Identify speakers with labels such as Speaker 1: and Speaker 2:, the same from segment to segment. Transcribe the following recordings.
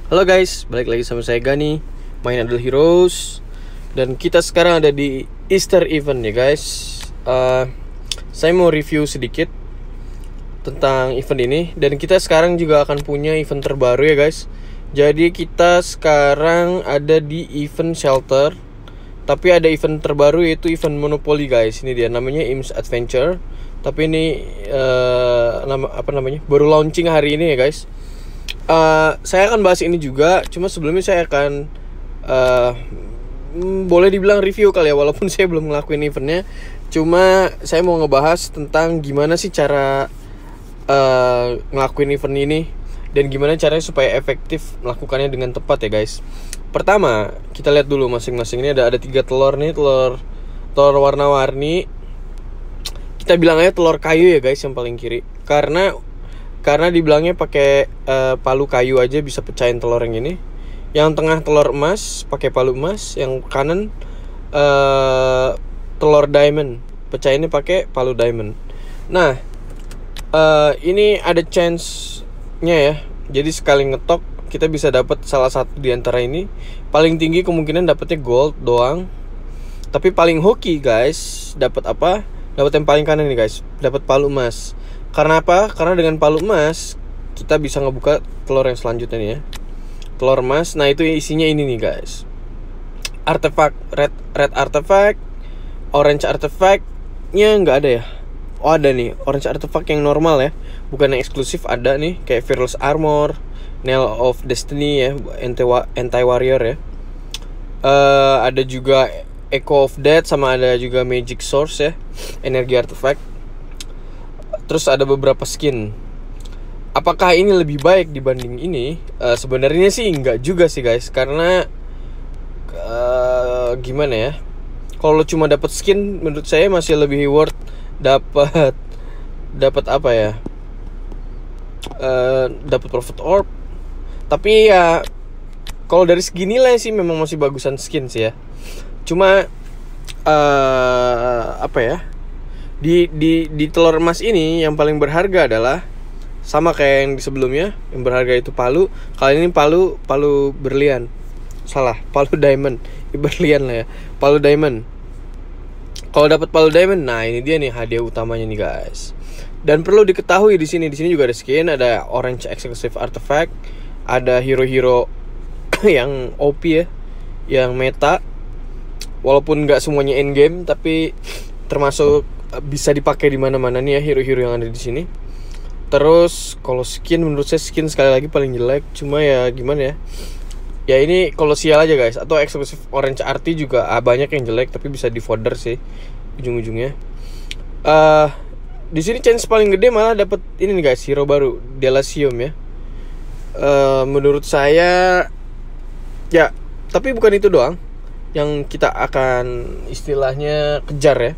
Speaker 1: Halo guys, balik lagi sama saya Gani, main Adult Heroes. Dan kita sekarang ada di Easter event ya guys. Saya mau review sedikit tentang event ini. Dan kita sekarang juga akan punya event terbaru ya guys. Jadi kita sekarang ada di event shelter, tapi ada event terbaru yaitu event Monopoly guys. Ini dia, namanya Im's Adventure. Tapi ini baru launching hari ini ya guys. Saya akan bahas ini juga. Cuma sebelumnya saya akan boleh dibilang review kali ya, walaupun saya belum ngelakuin eventnya. Cuma saya mau ngebahas tentang gimana sih cara ngelakuin event ini, dan gimana caranya supaya efektif melakukannya dengan tepat ya guys. Pertama, kita lihat dulu masing-masing. Ini ada 3 telur nih, telur warna-warni. Kita bilang aja telur kayu ya guys, yang paling kiri. Karena dibilangnya pakai palu kayu aja bisa pecahin telur yang ini. Yang tengah telur emas, pakai palu emas. Yang kanan telur diamond, pecahinnya pakai palu diamond. Nah, ini ada chance-nya ya. Jadi sekali ngetok kita bisa dapat salah satu di antara ini. Paling tinggi kemungkinan dapatnya gold doang. Tapi paling hoki guys, dapat apa? Dapat yang paling kanan nih guys, dapat palu emas. Karena apa? Karena dengan palu emas kita bisa ngebuka telur yang selanjutnya nih ya. Telur emas. Nah, itu isinya ini nih guys. Artefak red artefak, orange artefaknya nggak ada ya. Oh, ada nih, orange artefak yang normal ya, bukan yang eksklusif. Ada nih kayak Fearless Armor, Nail of Destiny ya, anti warrior ya. Ada juga Echo of Death, sama ada juga Magic Source ya, energi artefak. Terus ada beberapa skin. Apakah ini lebih baik dibanding ini? Sebenarnya sih enggak juga sih guys, karena gimana ya? Kalau cuma dapat skin, menurut saya masih lebih worth dapat apa ya? Dapat Prophet Orb. Tapi ya kalau dari segi nilai sih memang masih bagusan skin sih ya. Cuma apa ya? Di telur emas ini yang paling berharga adalah sama kayak yang di sebelumnya. Yang berharga itu palu. Kali ini palu berlian. Salah, palu diamond. Berlian lah ya. Palu diamond. Kalau dapat palu diamond, nah ini dia nih hadiah utamanya nih guys. Dan perlu diketahui di sini juga ada skin, ada orange exclusive artifact, ada hero-hero yang OP ya, yang meta. Walaupun nggak semuanya end game, tapi termasuk bisa dipakai di mana-mana nih ya hero-hero yang ada di sini. Terus kalau skin, menurut saya skin sekali lagi paling jelek. Cuma ya gimana ya? Ya ini kalau sial aja guys. Atau eksklusif orange RT juga banyak yang jelek, tapi bisa di fodder sih ujung-ujungnya. Di sini chance paling gede malah dapat ini nih guys, hero baru, Delasium ya. Menurut saya ya, tapi bukan itu doang yang kita akan istilahnya kejar ya.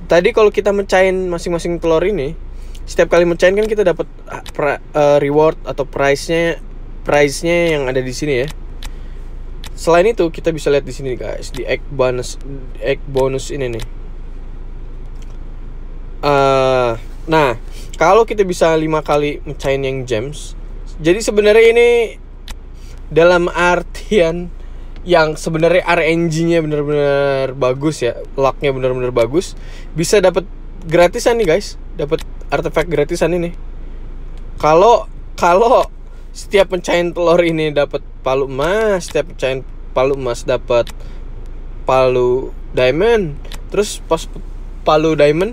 Speaker 1: Tadi kalau kita mecahin masing-masing telur ini, setiap kali mecahin kan kita dapat reward atau price-nya yang ada di sini ya. Selain itu kita bisa lihat di sini guys, di egg bonus ini nih. Nah, kalau kita bisa 5 kali mecahin yang gems, jadi sebenarnya ini dalam artian yang sebenarnya RNG-nya benar-benar bagus ya, luck-nya benar-benar bagus, bisa dapat gratisan nih guys, dapat artefak gratisan ini. Kalau setiap pecahin telur ini dapat palu emas, setiap pecahin palu emas dapat palu diamond, terus pas palu diamond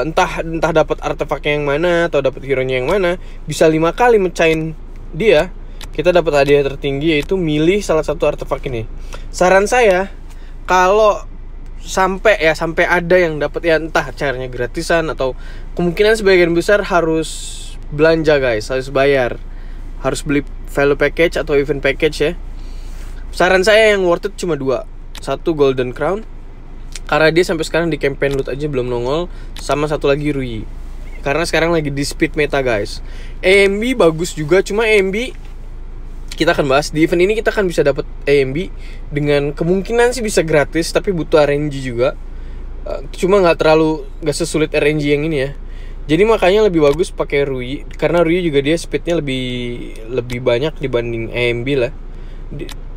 Speaker 1: entah dapat artefaknya yang mana atau dapat hero-nya yang mana, bisa 5 kali mecahin dia, kita dapat hadiah tertinggi, yaitu milih salah satu artefak ini. Saran saya, kalau sampai ada yang dapat ya, entah caranya gratisan atau kemungkinan sebagian besar harus belanja guys, harus bayar, harus beli value package atau event package ya. Saran saya yang worth it cuma 2. Satu Golden Crown, karena dia sampai sekarang di campaign loot aja belum nongol, sama satu lagi Rui, karena sekarang lagi di speed meta guys. AMB bagus juga, cuma AMB kita akan bahas di event ini. Kita akan bisa dapat AMB dengan kemungkinan sih bisa gratis, tapi butuh RNG juga. Cuma nggak sesulit RNG yang ini ya. Jadi makanya lebih bagus pakai Rui, karena Rui juga dia speednya lebih banyak dibanding AMB lah.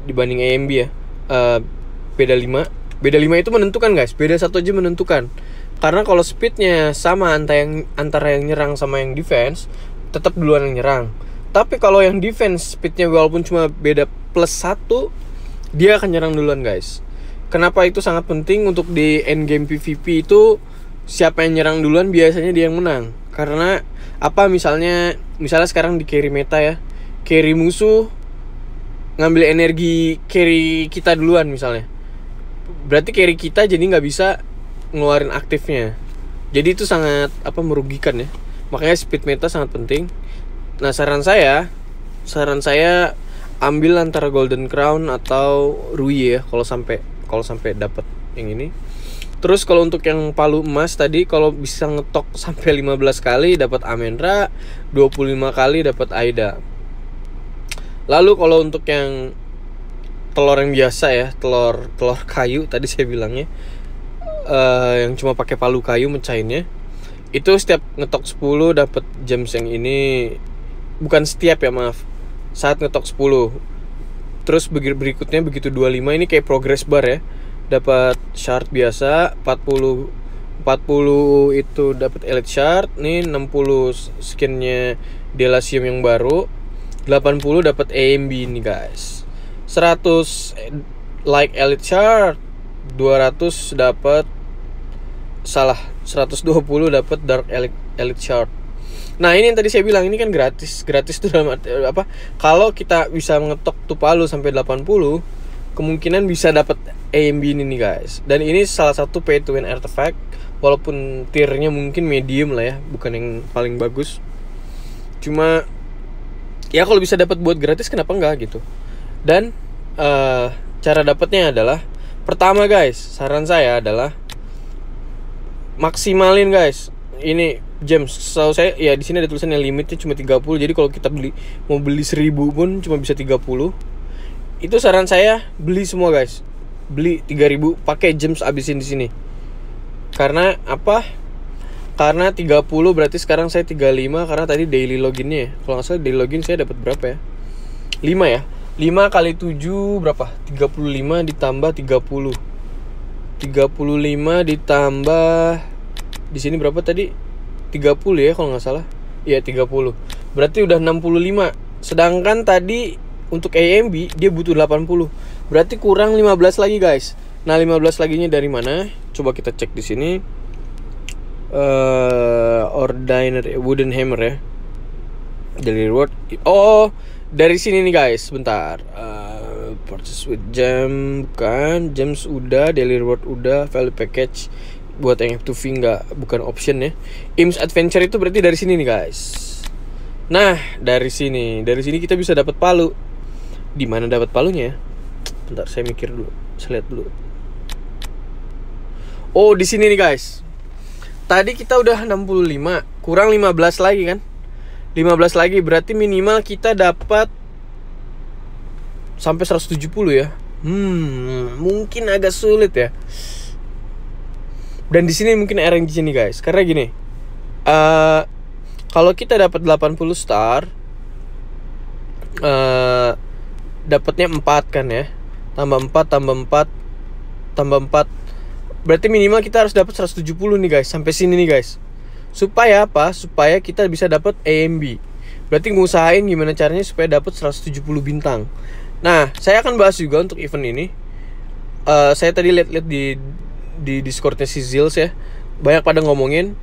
Speaker 1: Dibanding AMB ya. Beda 5. Beda 5 itu menentukan guys. Beda 1 aja menentukan. Karena kalau speednya sama antara yang nyerang sama yang defense, tetap duluan yang nyerang. Tapi kalau yang defense speednya walaupun cuma beda plus 1, dia akan nyerang duluan guys. Kenapa itu sangat penting untuk di endgame PvP itu, siapa yang nyerang duluan biasanya dia yang menang. Karena apa, misalnya sekarang di carry meta ya, carry musuh ngambil energi carry kita duluan misalnya, berarti carry kita jadi nggak bisa ngeluarin aktifnya. Jadi itu sangat merugikan ya. Makanya speed meta sangat penting. Nah saran saya ambil antara Golden Crown atau Rui ya, kalau sampai dapat yang ini. Terus kalau untuk yang palu emas tadi, kalau bisa ngetok sampai 15 kali dapat Amenra, 25 kali dapat Aida. Lalu kalau untuk yang telur yang biasa ya, telur kayu tadi saya bilangnya, yang cuma pakai palu kayu mecahinnya, itu setiap ngetok 10 dapat gems yang ini. Bukan setiap ya, maaf. Saat ngetok 10. Terus berikutnya begitu 25 ini kayak progress bar ya. Dapat shard biasa, 40 itu dapat elite shard. Nih 60 skinnya Delasium yang baru, 80 dapat AMB nih guys. 100 like elite shard, 200 dapat 120 dapat dark elite shard. Nah ini yang tadi saya bilang, ini kan gratis tuh dalam arti apa? Kalau kita bisa mengetok tuh palu sampai 80, kemungkinan bisa dapat AMB ini nih guys. Dan ini salah satu pay to win artifact, walaupun tiernya mungkin medium lah ya, bukan yang paling bagus. Cuma ya kalau bisa dapat buat gratis kenapa enggak gitu. Dan cara dapatnya adalah, pertama guys, saran saya adalah maksimalin guys ini gems. Setahu saya ya di sini ada tulisannya limitnya cuma 30. Jadi kalau kita mau beli 1000 pun cuma bisa 30. Itu saran saya beli semua guys. Beli 3000, pakai gems abisin di sini. Karena apa? Karena 30 berarti sekarang saya 35 karena tadi daily loginnya ya. Kalau nggak salah daily login saya dapat berapa ya? 5 ya. 5 kali 7 berapa? 35 ditambah 30. 35 ditambah di sini berapa tadi? 30 ya kalau nggak salah. Iya 30. Berarti udah 65. Sedangkan tadi untuk AMB dia butuh 80. Berarti kurang 15 lagi guys. Nah 15 laginya dari mana? Coba kita cek di sini. Ordinary wooden hammer ya. Daily reward. Oh, dari sini nih guys. Bentar. Purchase with gem, bukan. Gems udah, daily reward udah, value package buat yang F2V bukan option ya. Im's Adventure itu berarti dari sini nih guys. Nah, dari sini kita bisa dapat palu. Di mana dapat palunya? Bentar, saya mikir dulu. Saya lihat dulu. Oh, di sini nih guys. Tadi kita udah 65, kurang 15 lagi kan? 15 lagi berarti minimal kita dapat sampai 170 ya. Mungkin agak sulit ya. Dan di sini mungkin RNG nih guys. Karena gini. Kalau kita dapat 80 star, dapatnya 4 kan ya. Tambah 4 berarti minimal kita harus dapat 170 nih guys. Sampai sini nih guys. Supaya apa? Supaya kita bisa dapat AMB. Berarti ngusahain gimana caranya supaya dapat 170 bintang. Nah, saya akan bahas juga untuk event ini. Saya tadi lihat di Discordnya si Zils ya, banyak pada ngomongin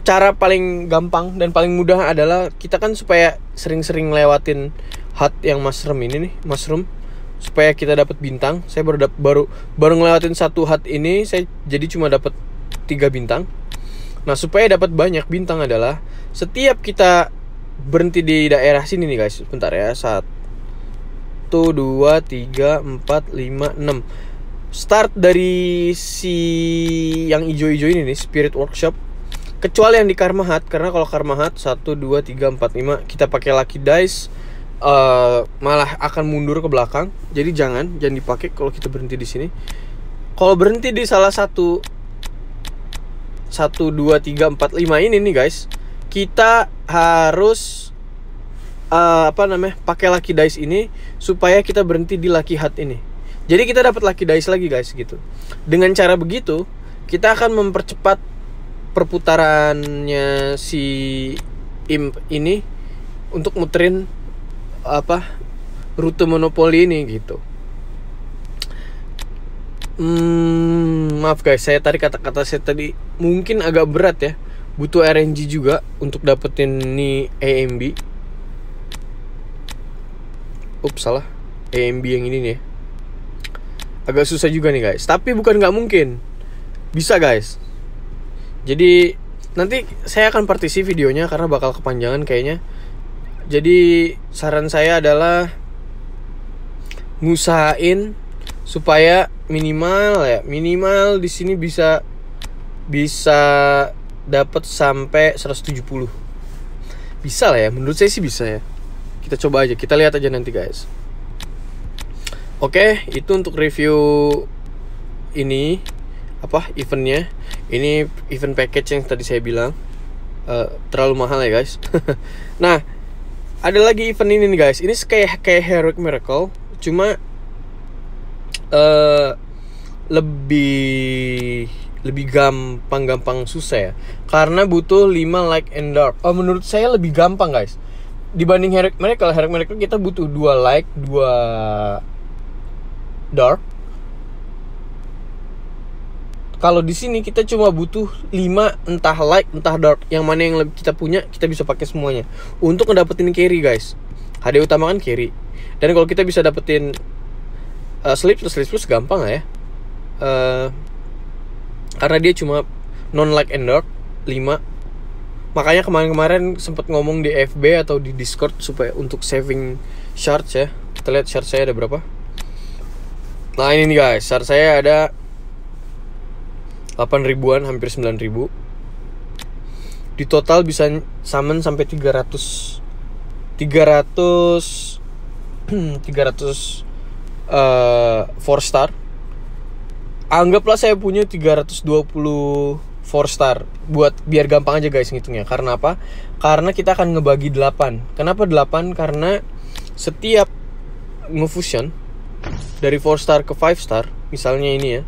Speaker 1: cara paling gampang dan paling mudah adalah kita kan supaya sering-sering lewatin hut yang mushroom ini nih, mushroom, supaya kita dapat bintang. Saya baru ngelewatin satu hut ini, saya jadi cuma dapat 3 bintang. Nah, supaya dapat banyak bintang adalah setiap kita berhenti di daerah sini nih guys. Bentar ya, 1 2 3 4 5 6. Start dari si yang hijau-hijau ini nih, Spirit Workshop. Kecuali yang di Karma Hut, karena kalau Karma Hut 1 2 3 4 5 kita pakai Lucky Dice malah akan mundur ke belakang. Jadi jangan dipakai kalau kita berhenti di sini. Kalau berhenti di salah satu 1, 2, 3, 4, 5 ini nih guys, kita harus pakai lucky dice ini supaya kita berhenti di lucky heart ini. Jadi kita dapat lucky dice lagi guys gitu. Dengan cara begitu kita akan mempercepat perputarannya si imp ini untuk muterin rute monopoli ini gitu. Maaf guys, saya tadi kata-kata saya tadi mungkin agak berat ya. Butuh RNG juga untuk dapetin nih AMB. Salah. AMB yang ini nih. Agak susah juga nih guys. Tapi bukan nggak mungkin. Bisa guys. Jadi nanti saya akan partisi videonya karena bakal kepanjangan kayaknya. Jadi saran saya adalah ngusahain supaya minimal di sini bisa dapat sampai 170. Bisa lah ya, menurut saya sih bisa ya. Kita coba aja, kita lihat aja nanti guys. Oke, itu untuk review ini eventnya. Ini event package yang tadi saya bilang terlalu mahal ya guys. Nah, ada lagi event ini nih guys. Ini kayak Heroic Miracle, cuma lebih gampang susah ya. Karena butuh 5 like and dark. Menurut saya lebih gampang guys. Dibanding Heroic Miracle kita butuh 2 like, 2 dark. Kalau di sini kita cuma butuh 5 entah like entah dark. Yang mana yang lebih kita punya, kita bisa pakai semuanya untuk ngedapetin carry guys. Hadiah utama kan carry. Dan kalau kita bisa dapetin sleep plus gampang lah ya. Karena dia cuma non like and dark 5. Makanya kemarin sempat ngomong di FB atau di Discord supaya untuk saving shards ya. Kita lihat shard saya ada berapa. Nah ini nih guys, shard saya ada 8 ribuan, hampir 9 ribu. Di total bisa summon sampai 300 4 star. Anggaplah saya punya 320 4 star. Biar gampang aja guys ngitungnya. Karena apa? Karena kita akan ngebagi 8. Kenapa 8? Karena setiap ngefusion dari 4 star ke 5 star, misalnya ini ya,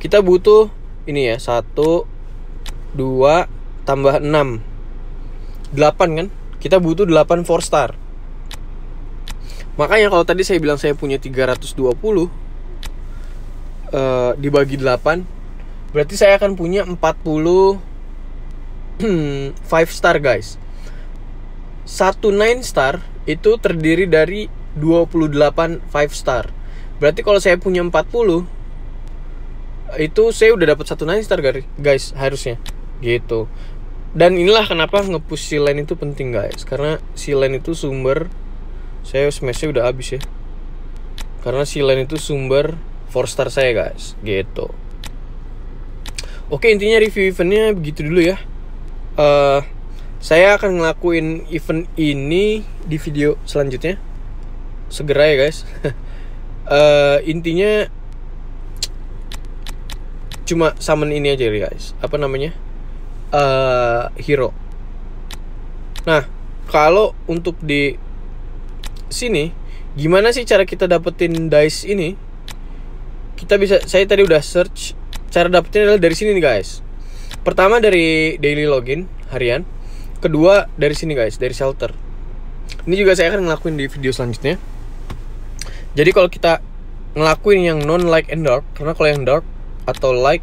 Speaker 1: kita butuh ini ya, 1 2 tambah 6 8 kan? Kita butuh 8 4 star. Makanya kalau tadi saya bilang saya punya 320 dibagi 8, berarti saya akan punya 40 5 star guys. 1 9 star itu terdiri dari 28 5 star. Berarti kalau saya punya 40, itu saya udah dapat 1 9 star guys harusnya gitu. Dan inilah kenapa nge-push si lane itu penting guys. Karena si lane itu sumber, saya smashnya udah habis ya. Karena si lane itu sumber 4 star saya guys gitu. Oke, intinya review eventnya begitu dulu ya. Saya akan ngelakuin event ini di video selanjutnya segera ya guys. Intinya cuma summon ini aja guys. Hero. Nah, kalau untuk di sini gimana sih cara kita dapetin dice ini? Saya tadi udah search. Cara dapetinnya adalah dari sini nih guys. Pertama dari daily login harian. Kedua dari sini guys, dari shelter. Ini juga saya akan ngelakuin di video selanjutnya. Jadi kalau kita ngelakuin yang non like and dark, karena kalau yang dark atau like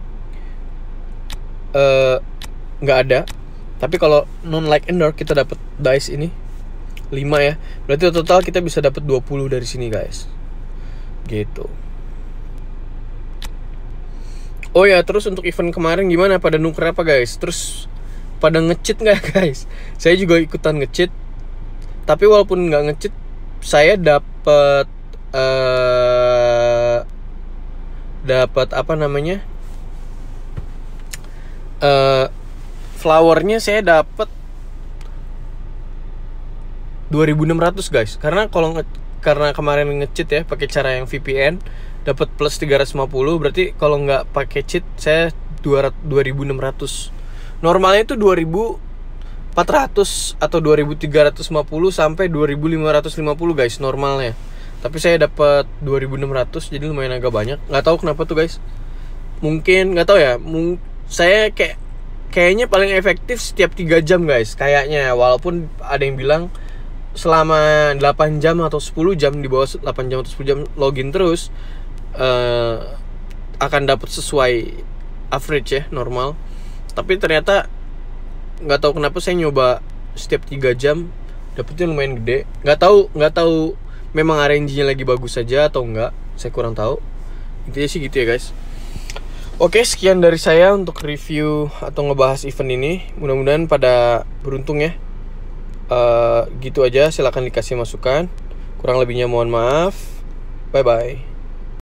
Speaker 1: nggak ada. Tapi kalau non like and dark kita dapat dice ini 5 ya. Berarti total kita bisa dapat 20 dari sini guys. Gitu. Oh ya, terus untuk event kemarin gimana? Pada nuker apa guys? Terus pada nge-cheat nggak guys? Saya juga ikutan nge-cheat. Tapi walaupun nggak nge-cheat, saya dapat flowernya saya dapat 2.600 guys. Karena kemarin nge-cheat ya pakai cara yang VPN, dapat plus 350. Berarti kalau nggak pakai cheat saya 2.600. Normalnya itu 2.400 atau 2.350 sampai 2.550 guys normalnya. Tapi saya dapat 2.600, jadi lumayan agak banyak. Nggak tahu kenapa tuh guys. Mungkin nggak tahu ya. Saya kayaknya paling efektif setiap 3 jam guys. Kayaknya walaupun ada yang bilang selama 8 jam atau 10 jam, di bawah 8 jam atau 10 jam login terus akan dapat sesuai average ya, normal. Tapi ternyata nggak tahu kenapa saya nyoba setiap 3 jam dapetnya lumayan gede. Nggak tahu memang RNG-nya lagi bagus saja atau enggak, saya kurang tahu. Intinya sih gitu ya guys. Oke, sekian dari saya untuk review atau ngebahas event ini. Mudah-mudahan pada beruntung ya. Gitu aja, silakan dikasih masukan. Kurang lebihnya mohon maaf. Bye bye.